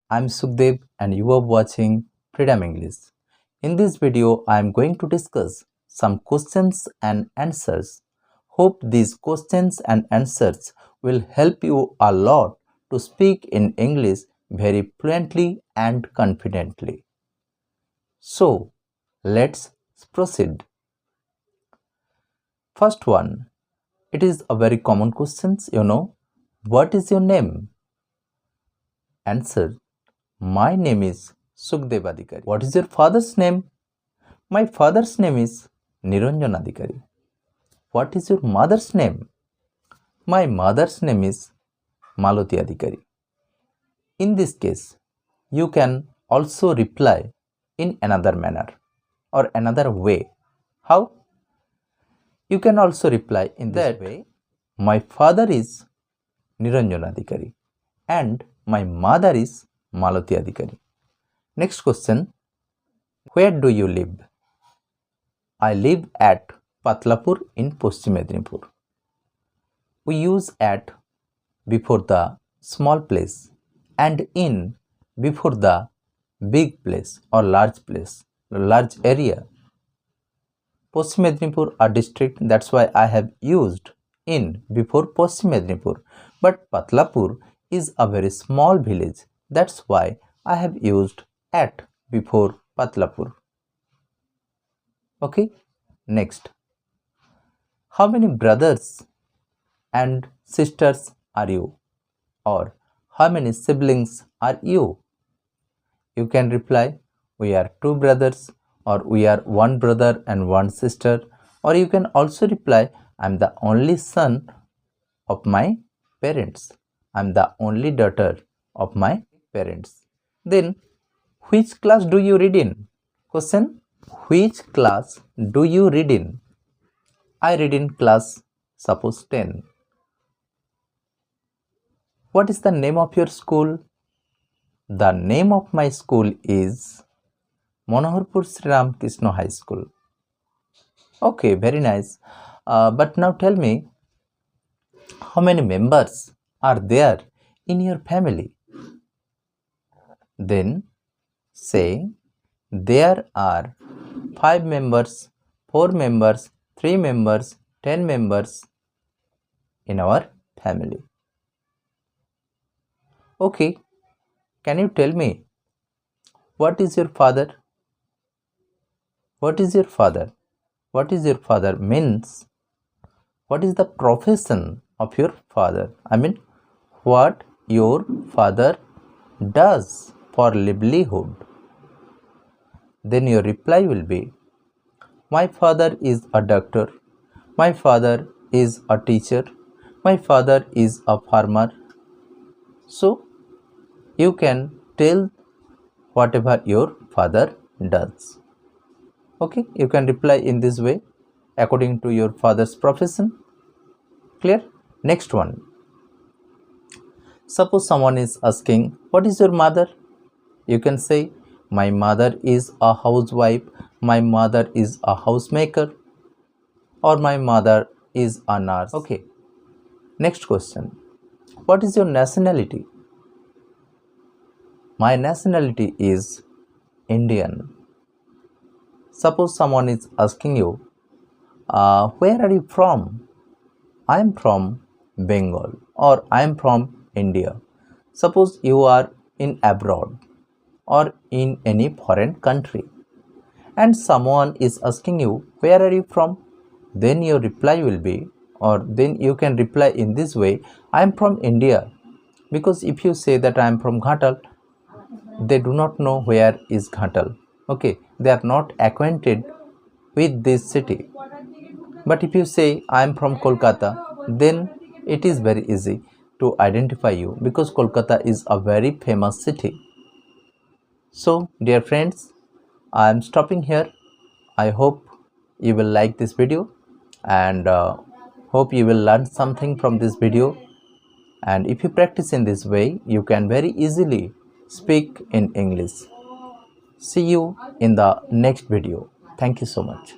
I'm Sukdev and you are watching Freedom English. In this video, I am going to discuss some questions and answers. Hope these questions and answers will help you a lot to speak in English very fluently and confidently. So, let's proceed. First one, it is a very common question, what is your name? Answer, my name is Sukdev Adhikari. What is your father's name? My father's name is Niranjan Adhikari. What is your mother's name? My mother's name is Malati Adhikari. In this case, you can also reply in another manner or another way. How? You can also reply in this way. My father is Niranjan Adhikari and my mother is Malati Adhikari. Next question. Where do you live? I live at Patlapur in Paschim Medinipur. We use at before the small place and in before the big place or large area. Paschim Medinipur a district, that's why I have used in before Paschim Medinipur. But Patlapur is a very small village, that's why I have used at before Patlapur. Okay, next. How many brothers and sisters are you? Or how many siblings are you? You can reply, we are 2 brothers, or we are 1 brother and 1 sister, or you can also reply, I am the only son of my parents. I am the only daughter of my parents. Then, which class do you read in? Question, which class do you read in? I read in class, suppose 10. What is the name of your school? The name of my school is Manoharpur Sri Ram Krishna High School. Okay, very nice. But now tell me, how many members are there in your family? Then say, there are 5 members, 4 members, 3 members, 10 members in our family. Okay, can you tell me, what is your father? What is your father? What is your father means, what is the profession of your father? I mean, what your father does for livelihood? Then your reply will be, my father is a doctor, my father is a teacher, my father is a farmer. So, you can tell whatever your father does. Okay, you can reply in this way according to your father's profession. Clear? Next one. Suppose someone is asking, what is your mother? You can say, my mother is a housewife, my mother is a housemaker, or my mother is a nurse. Okay. Next question. What is your nationality? My nationality is Indian. Suppose someone is asking you, where are you from? I am from Bengal or I am from India. Suppose you are in abroad or in any foreign country and someone is asking you, where are you from? Then your reply will be, or then you can reply in this way, I am from India. Because if you say that I am from Ghatal, they do not know where is Ghatal. Okay, they are not acquainted with this city. But if you say I am from Kolkata, then it is very easy to identify you because Kolkata is a very famous city. So, dear friends, I am stopping here. I hope you will like this video and hope you will learn something from this video. And if you practice in this way, you can very easily speak in English. See you in the next video. Thank you so much.